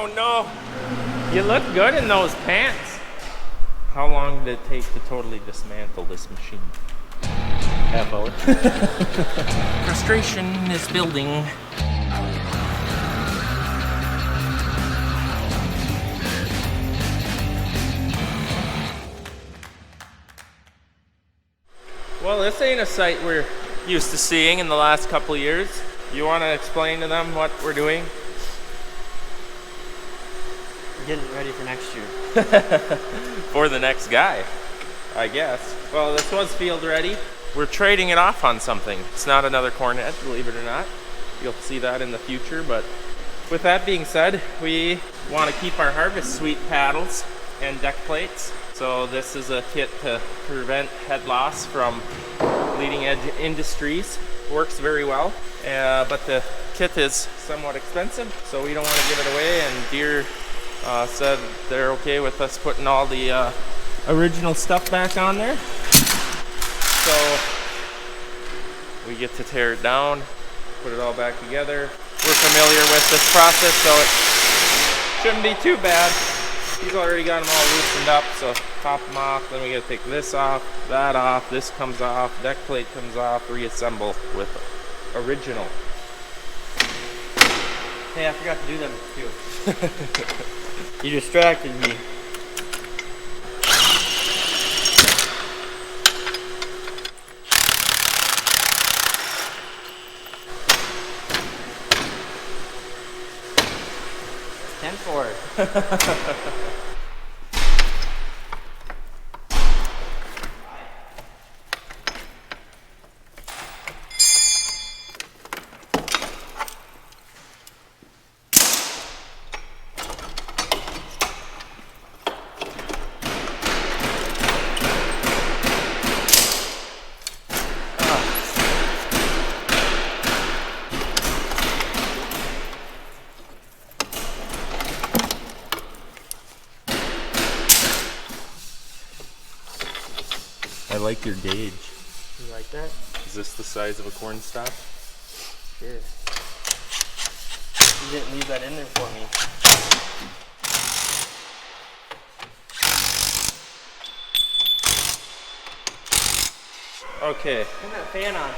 Oh no! You look good in those pants. How long did it take to totally dismantle this machine? Half hour. Frustration is building. Well, this ain't a sight we're used to seeing in the last couple of years. You want to explain to them what we're doing? Getting ready for next year. For the next guy, I guess. Well, this was field ready. We're trading it off on something. It's not another cornet, believe it or not. You'll see that in the future, but with that being said, we want to keep our Harvest Suite paddles and deck plates. So this is a kit to prevent head loss from leading edge industries. Works very well, but the kit is somewhat expensive, so we don't want to give it away, and Deere said they're okay with us putting all the original stuff back on there. So we get to tear it down, put it all back together. We're familiar with this process, so it shouldn't be too bad. He's already got them all loosened up, so pop them off. Then we gotta take this off, that off, this comes off, deck plate comes off, reassemble with original. Hey, I forgot to do them too. You distracted me. For it. I like your gauge. You like that? Is this the size of a corn stalk? Sure. You didn't leave that in there for me. Okay. Turn that fan on.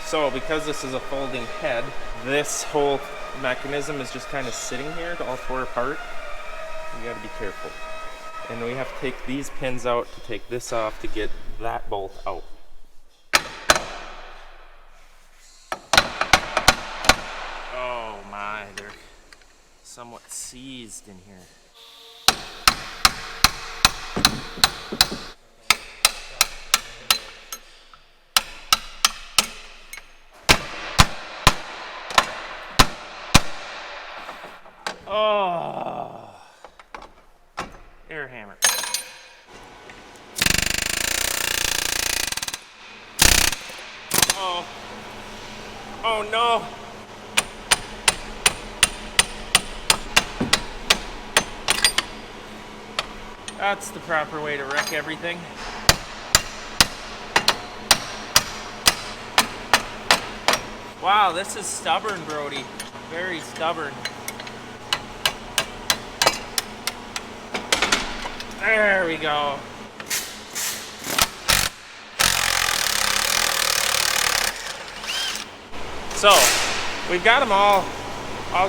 So because this is a folding head, this whole mechanism is just kind of sitting here to all tore apart. You gotta be careful. And we have to take these pins out to take this off to get that bolt out. Oh my, they're somewhat seized in here. Oh, air hammer. Oh, oh no. That's the proper way to wreck everything. Wow, this is stubborn, Brody. Very stubborn. There we go. So, we've got them all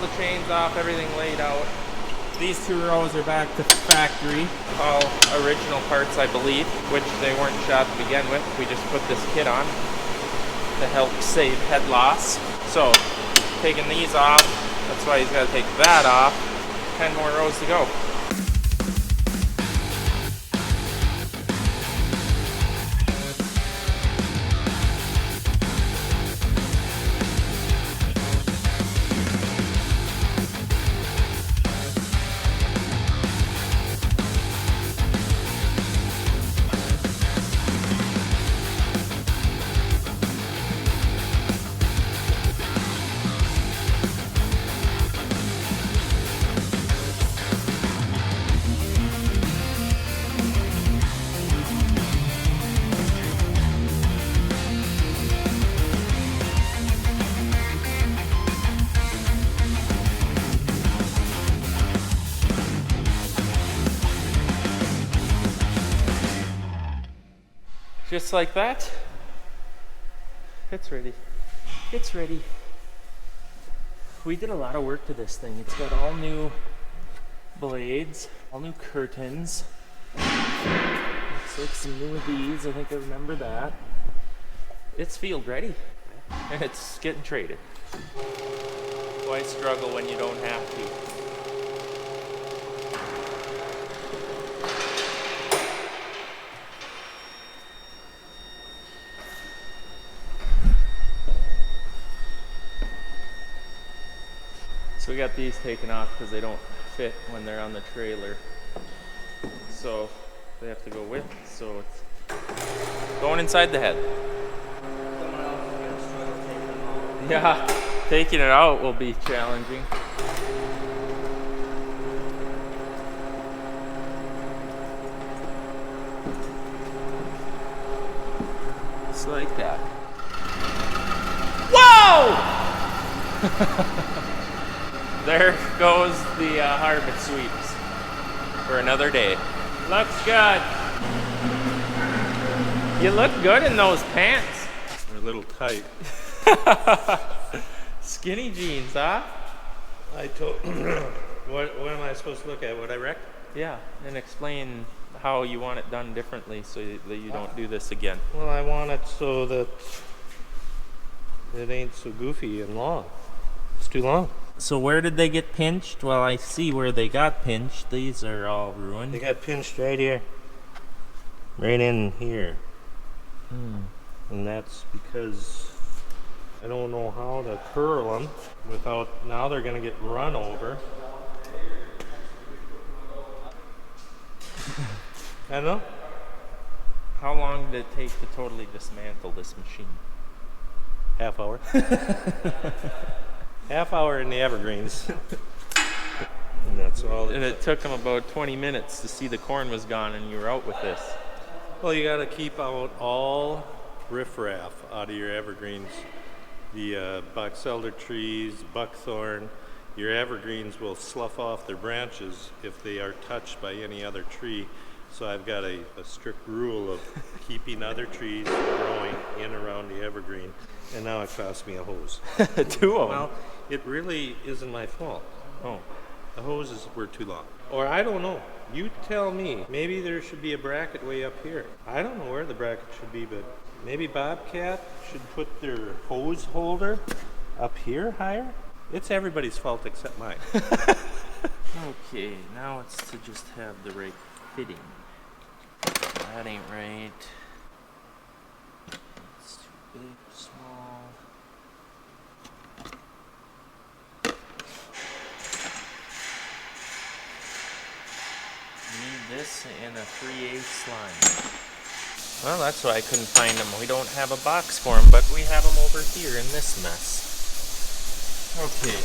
the chains off, everything laid out. These two rows are back to factory, all original parts, I believe, which they weren't shot to begin with. We just put this kit on to help save head loss. So, taking these off, that's why he's got to take that off. 10 more rows to go. Just like that. It's ready. It's ready. We did a lot of work to this thing. It's got all new blades, all new curtains. Looks like some new of these. I think I remember that. It's field ready. And it's getting traded. Why struggle when you don't have to? So we got these taken off because they don't fit when they're on the trailer. So they have to go with, so it's going inside the head. Someone else is gonna struggle taking them out. Yeah, taking it out will be challenging. Just like that. Whoa! There goes the harvest sweeps for another day. Looks good. You look good in those pants. They're a little tight. Skinny jeans, huh? I told. What am I supposed to look at? What I wrecked? Yeah, and explain how you want it done differently so that you don't do this again. Well, I want it so that it ain't so goofy and long. It's too long. So where did they get pinched? Well, I see where they got pinched. These are all They ruined. got pinched right here. Right in here. And that's because I don't know how to curl them without, now they're going to get run over. I don't know. How long did it take to totally dismantle this machine? Half hour. Half hour in the evergreens. And that's all. And it took them about 20 minutes to see the corn was gone and you were out with this. Well, you got to keep out all riffraff out of your evergreens. The box elder trees, buckthorn. Your evergreens will slough off their branches if they are touched by any other tree. So I've got a strict rule of keeping other trees growing in around the evergreen. And now it cost me a hose. 2 of them. Well, it really isn't my fault. Oh. The hoses were too long. Or I don't know. You tell me. Maybe there should be a bracket way up here. I don't know where the bracket should be, but maybe Bobcat should put their hose holder up here higher. It's everybody's fault except mine. Okay, now it's to just have the right fitting. That ain't right. It's too big, small. Need this and a 3/8 line. Well, that's why I couldn't find them. We don't have a box for them, but we have them over here in this mess. Okay.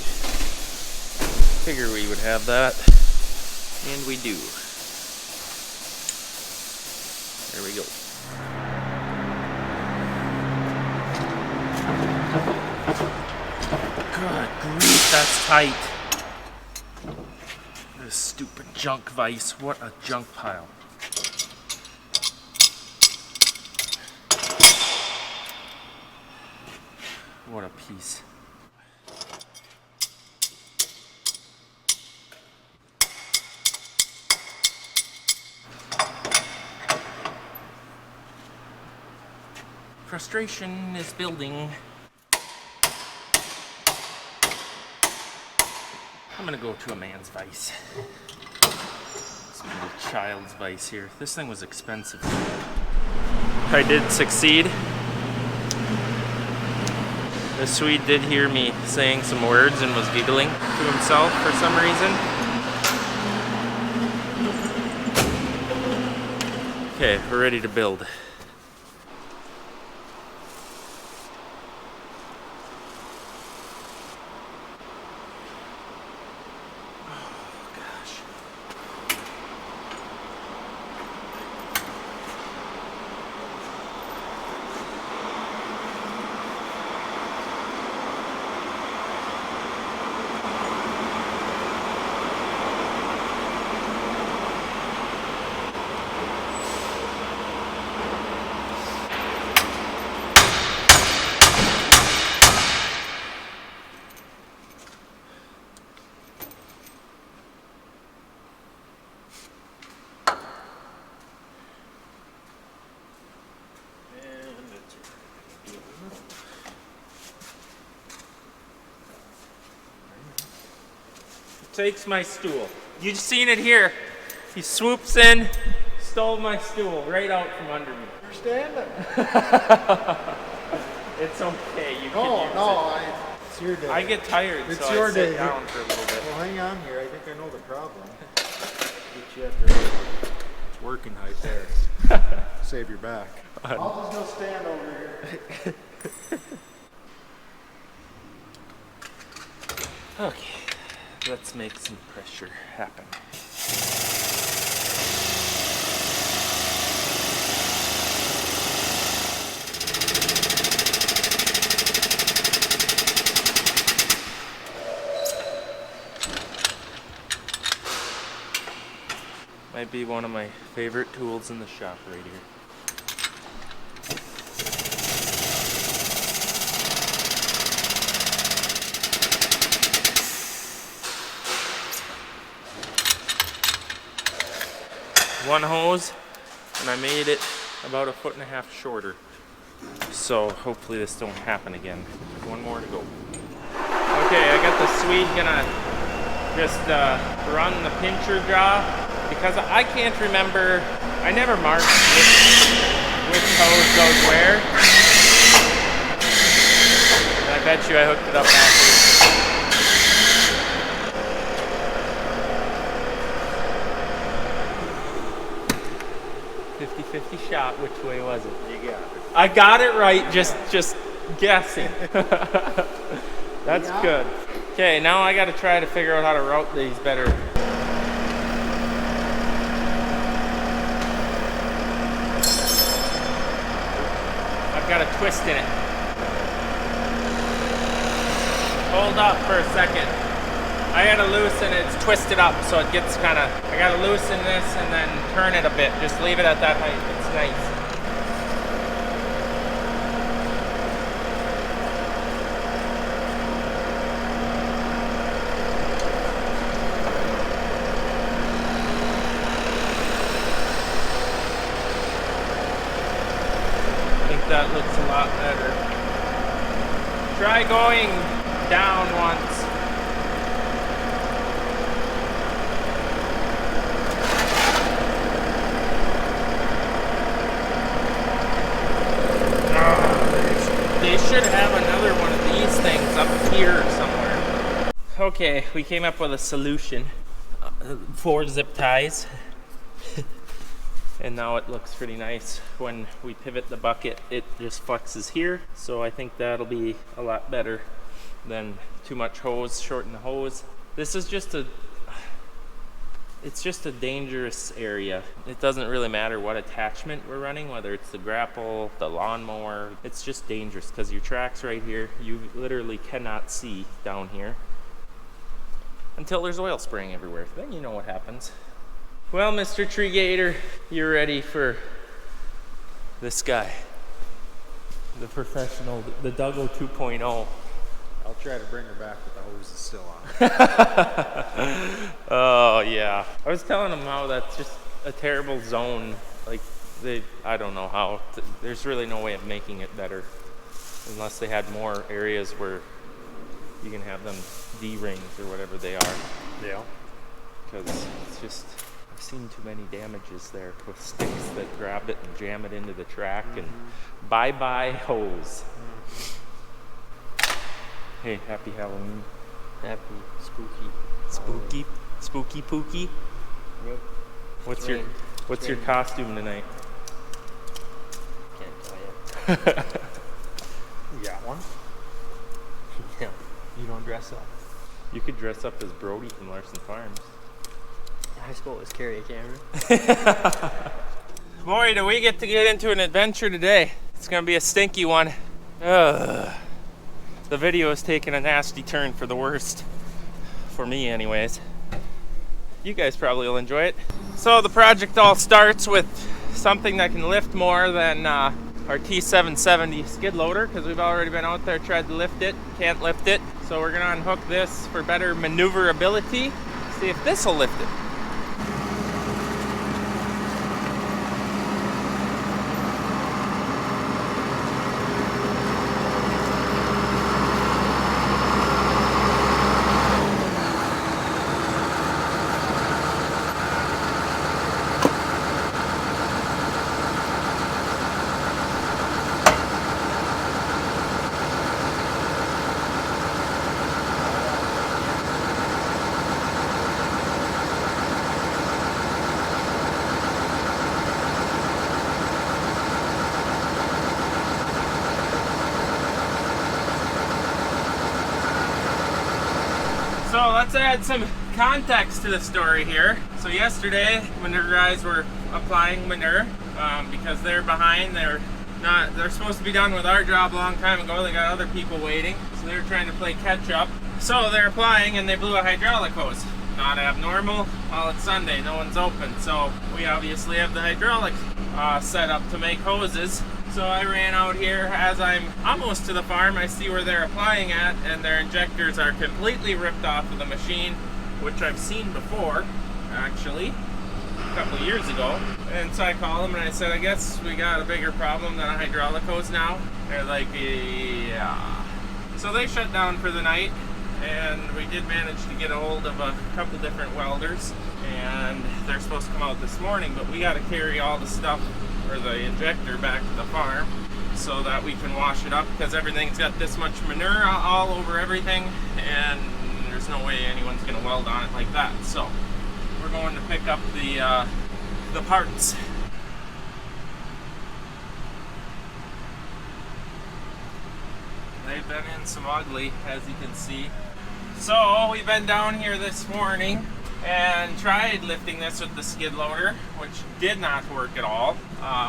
Figure we would have that. And we do. There we go. Good grief, that's tight. This stupid junk vise. What a junk pile. What a piece. Frustration is building. I'm gonna go to a man's vise. It's my little child's vise here. This thing was expensive. I did succeed. The Swede did hear me saying some words and was giggling to himself for some reason. Okay, we're ready to build. takes my stool. You've seen it here. He swoops in, stole my stool right out from under me. You're standing. It's okay. You No, can use no, it. it's your day. I get tired, It's so your I sit day. down for a little bit. Well, hang on here. I think I know the problem. Get you at the it's working height there. Save your back. I'll just go stand over here. Okay, let's make some pressure happen. Might be one of my favorite tools in the shop right here. One hose, and I made it about 1.5 feet shorter. So hopefully this don't happen again. One more to go. Okay, I got the Swede gonna just run the pincher jaw because I can't remember. I never marked which hose goes where. And I bet you I hooked it up backwards. 50-50 shot. Which way was it? You got it. I got it right, just guessing. That's good. Okay, now I gotta try to figure out how to route these better. I've got a twist in it. Hold up for a second. I gotta loosen it, it's twisted up, so it gets kinda, I gotta loosen this and then turn it a bit. Just leave it at that height, it's nice. I think that looks a lot better. Try going down once. They should have another one of these things up here somewhere. Okay, we came up with a solution. 4 zip ties. And now it looks pretty nice. When we pivot the bucket, it just flexes here. So I think that'll be a lot better than too much hose, shorten the hose. This is just it's just a dangerous area. It doesn't really matter what attachment we're running, whether it's the grapple, the lawnmower. It's just dangerous because your track's right here. You literally cannot see down here until there's oil spraying everywhere. Then you know what happens. Well, Mr. Tree Gator, you're ready for this guy. The professional, the Duggo 2.0. I'll try to bring her back, but the hose is still on. Oh, yeah. I was telling them how that's just a terrible zone. Like, I don't know how. There's really no way of making it better unless they had more areas where you can have them D-rings or whatever they are. Yeah. Because it's just, I've seen too many damages there with sticks that grab it and jam it into the track and bye-bye hose. Hey, happy Halloween. Happy spooky. Spooky? Spooky pooky? Yep. What's Rain. your Rain. costume tonight? Can't tell you. You got one? Yeah. You don't dress up. You could dress up as Brody from Larson Farms. High school was carry a camera. Boy, do we get to get into an adventure today. It's gonna be a stinky one. Ugh. The video is taking a nasty turn for the worst. For me anyways. You guys probably will enjoy it. So the project all starts with something that can lift more than our T770 skid loader, because we've already been out there, tried to lift it, can't lift it. So we're gonna unhook this for better maneuverability. See if this will lift it. So let's add some context to the story here. So yesterday, Manure guys were applying Manure because they're behind. They're supposed to be done with our job a long time ago. They got other people waiting, so they're trying to play catch up. So they're applying and they blew a hydraulic hose. Not abnormal. Well, it's Sunday, no one's open, so we obviously have the hydraulic set up to make hoses. So I ran out here as I'm almost to the farm. I see where they're applying at, and their injectors are completely ripped off of the machine, which I've seen before, actually, a couple of years ago. And so I call them and I said, I guess we got a bigger problem than a hydraulic hose now. They're like, yeah. So they shut down for the night, and we did manage to get a hold of a couple different welders, and they're supposed to come out this morning, but we got to carry all the stuff, or the injector, back to the farm so that we can wash it up, because everything's got this much manure all over everything, and there's no way anyone's going to weld on it like that. So we're going to pick up the parts. They've been in some ugly, as you can see. So we've been down here this morning and tried lifting this with the skid loader, which did not work at all.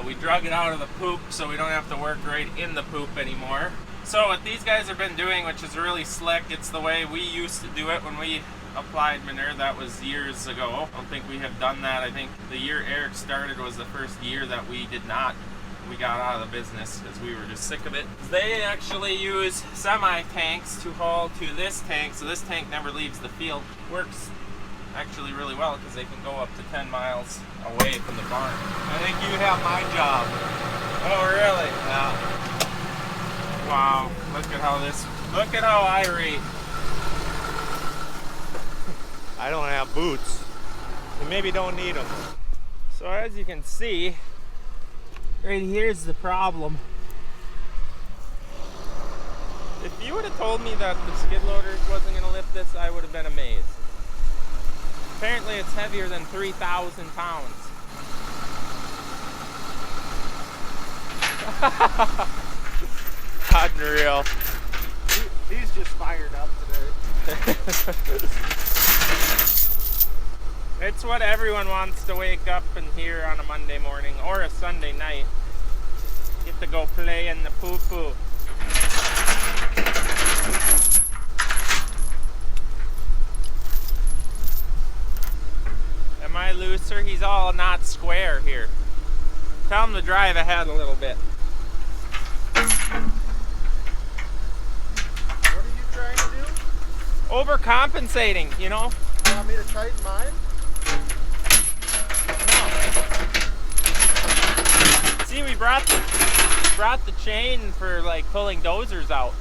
We drug it out of the poop so we don't have to work right in the poop anymore. So what these guys have been doing, which is really slick, it's the way we used to do it when we applied Manure. That was years ago. I don't think we have done that. I think the year Eric started was the first year that we did not. We got out of the business because we were just sick of it. They actually use semi-tanks to haul to this tank, so this tank never leaves the field. Works actually really well because they can go up to 10 miles away from the barn. I think you have my job. Oh, really? Yeah. Wow, look at how I read. I don't have boots. You maybe don't need them. So as you can see, right here's the problem. If you would have told me that the skid loader wasn't going to lift this, I would have been amazed. Apparently it's heavier than 3,000 pounds. Unreal. He's just fired up today. It's what everyone wants to wake up and hear on a Monday morning or a Sunday night. Get to go play in the poo-poo. Am I looser? He's all not square here. Tell him to drive ahead a little bit. What are you trying to do? Overcompensating, you know? You want me to tighten mine? See, we brought the chain for like pulling dozers out.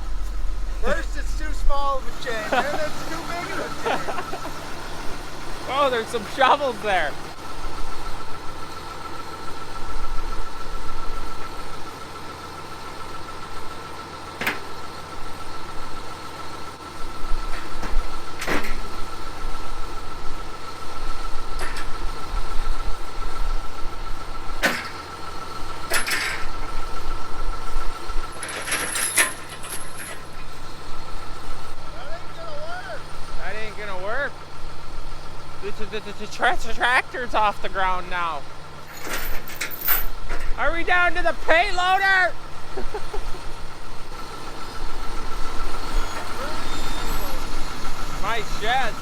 First it's too small of a chain, then it's too big of a chain. Oh, there's some shovels there. The tractor's off the ground now. Are we down to the payloader? My shed.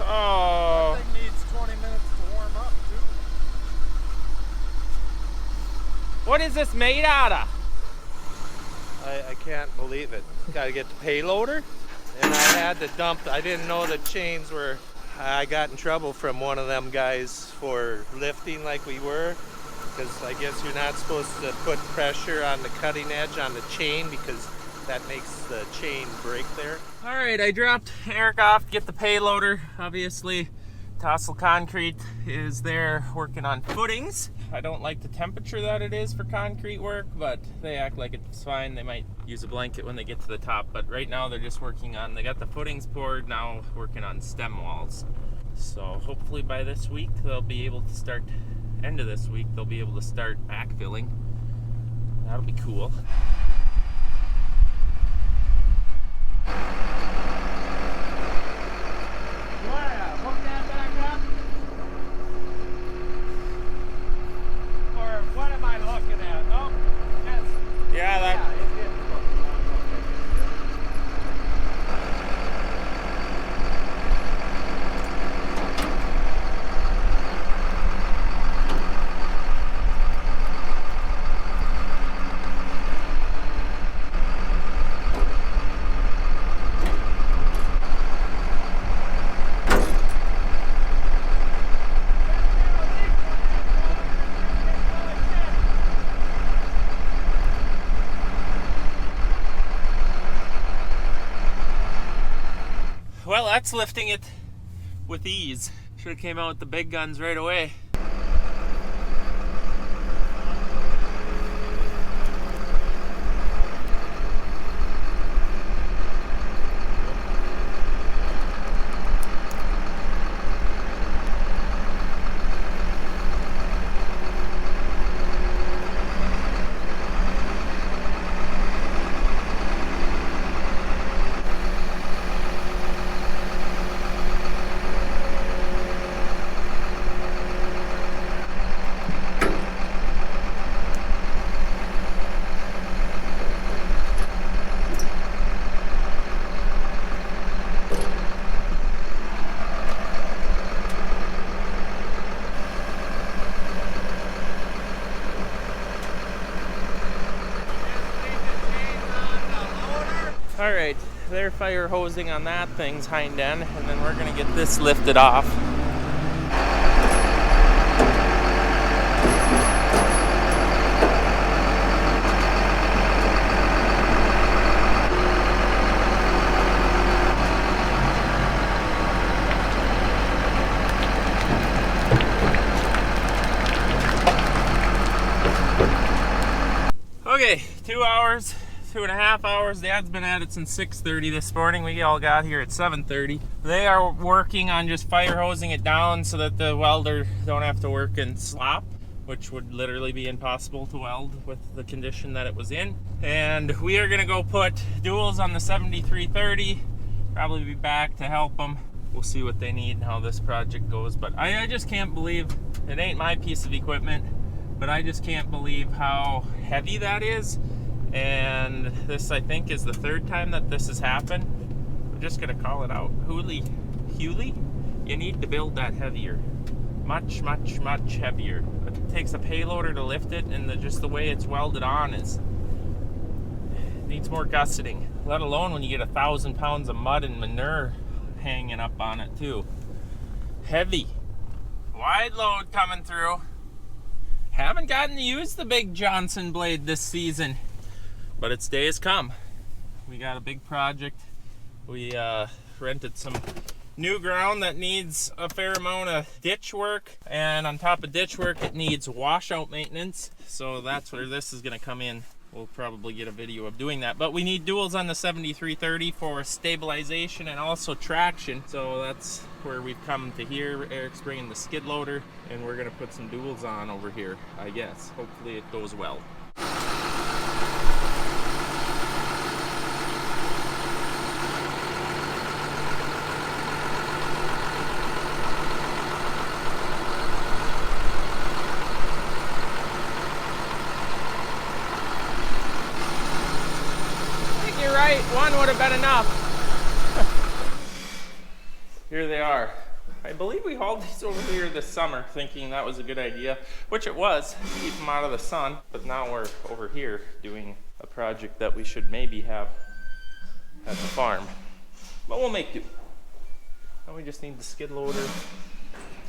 Oh. That thing needs 20 minutes to warm up too. What is this made out of? I can't believe it. Gotta get the payloader. And I had to dump, I didn't know the chains were, I got in trouble from one of them guys for lifting like we were, because I guess you're not supposed to put pressure on the cutting edge on the chain because that makes the chain break there. All right, I dropped Eric off to get the payloader. Obviously, Tossel Concrete is there working on footings. I don't like the temperature that it is for concrete work, but they act like it's fine. They might use a blanket when they get to the top, but right now they're just working on, they got the footings poured, now working on stem walls. So hopefully by this week they'll be able to start, end of this week, they'll be able to start backfilling. That'll be cool. Well, that's lifting it with ease. Should have came out with the big guns right away. All right, they're fire hosing on that thing's hind end, and then we're gonna get this lifted off. Okay, 2 hours. 2.5 hours. Dad's been at it since 6:30 this morning. We all got here at 7:30. They are working on just fire hosing it down so that the welder don't have to work in slop, which would literally be impossible to weld with the condition that it was in. And we are gonna go put duals on the 7330. Probably be back to help them. We'll see what they need and how this project goes. But I just can't believe it ain't my piece of equipment, but I just can't believe how heavy that is. And this, I think, is the third time that this has happened. We're just gonna call it out. Hewley, you need to build that heavier. Much, much, much heavier. It takes a payloader to lift it, and just the way it's welded on needs more gusseting. Let alone when you get 1,000 pounds of mud and manure hanging up on it too. Heavy. Wide load coming through. Haven't gotten to use the big Johnson blade this season, but its day has come. We got a big project. We rented some new ground that needs a fair amount of ditch work, and on top of ditch work it needs washout maintenance, so that's where this is going to come in. We'll probably get a video of doing that, but we need duals on the 7330 for stabilization and also traction, so that's where we've come to here. Eric's bringing the skid loader, and we're going to put some duals on over here, I guess. Hopefully it goes well. One would have been enough. Here they are. I believe we hauled these over here this summer thinking that was a good idea, which it was, to keep them out of the sun. But now we're over here doing a project that we should maybe have at the farm. But we'll make do. Now we just need the skid loader,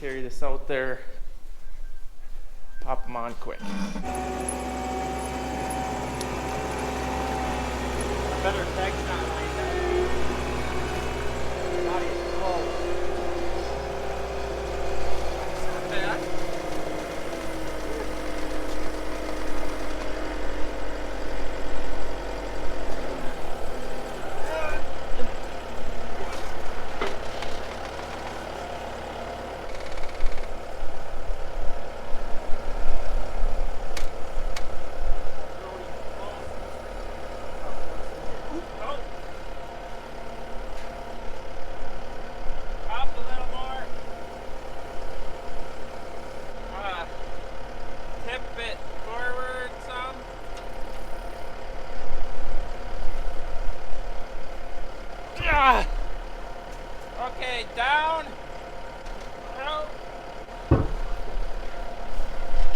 carry this out there, pop them on quick. Better text not like that. Your body is slow. It's not bad. Okay, down. Out.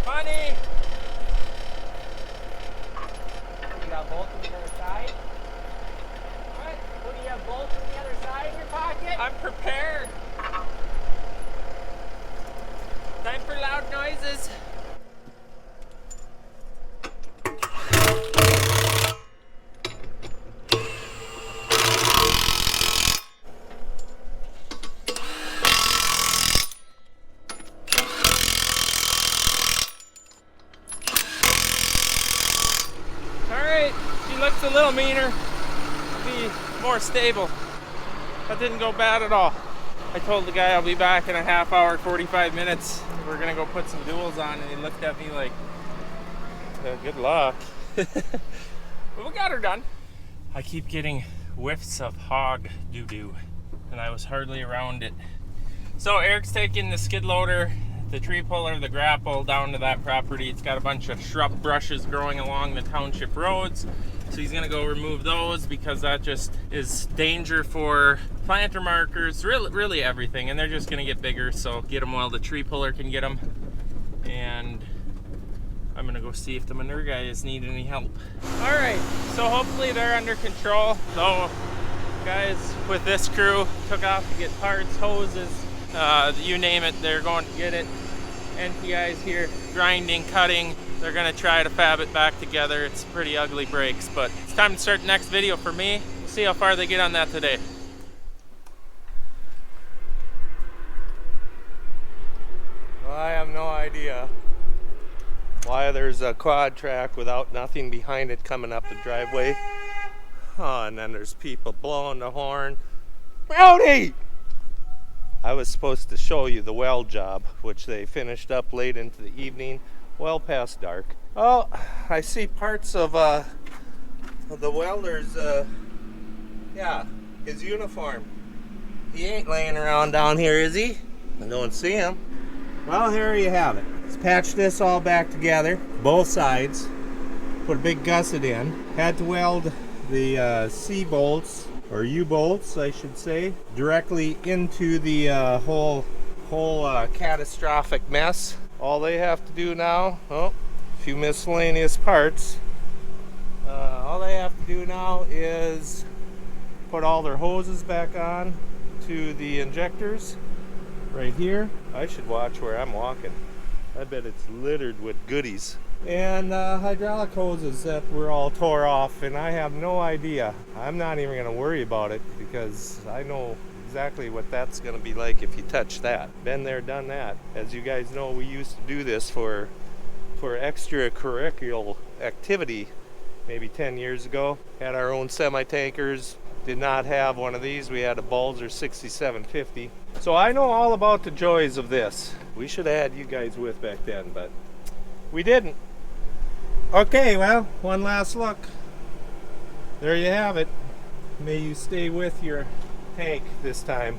Money. You got bolts on the other side? What? What, do you have bolts on the other side in your pocket? I'm prepared. Time for loud noises. She looks a little meaner. Be more stable. That didn't go bad at all. I told the guy I'll be back in a half hour, 45 minutes. We're gonna go put some duals on, and he looked at me like, good luck. But we got her done. I keep getting whiffs of hog doo-doo, and I was hardly around it. So Eric's taking the skid loader, the tree puller, the grapple down to that property. It's got a bunch of shrub brushes growing along the township roads. So he's gonna go remove those because that just is danger for planter markers, really everything. And they're just gonna get bigger, so get them while the tree puller can get them. And I'm gonna go see if the manure guys need any help. All right, so hopefully they're under control. So guys with this crew took off to get parts, hoses, you name it, they're going to get it. NPI's here, grinding, cutting. They're gonna try to fab it back together. It's pretty ugly breaks, but it's time to start the next video for me. We'll see how far they get on that today. Well, I have no idea why there's a quad track without nothing behind it coming up the driveway. Oh, and then there's people blowing the horn. Rowdy! I was supposed to show you the weld job, which they finished up late into the evening, well past dark. Oh, I see parts of the welder's, yeah, his uniform. He ain't laying around down here, is he? I don't see him. Well, here you have it. Let's patch this all back together, both sides. Put a big gusset in. Had to weld the C bolts, or U-bolts, I should say, directly into the whole catastrophic mess. All they have to do now, oh, a few miscellaneous parts. All they have to do now is put all their hoses back on to the injectors right here. I should watch where I'm walking. I bet it's littered with goodies. And hydraulic hoses that were all tore off, and I have no idea. I'm not even going to worry about it because I know exactly what that's going to be like if you touch that. Been there, done that. As you guys know, we used to do this for extracurricular activity maybe 10 years ago. Had our own semi-tankers. Did not have one of these. We had a Balzer 6750. So I know all about the joys of this. We should have had you guys with back then, but we didn't. Okay, well, one last look. There you have it. May you stay with your tank this time.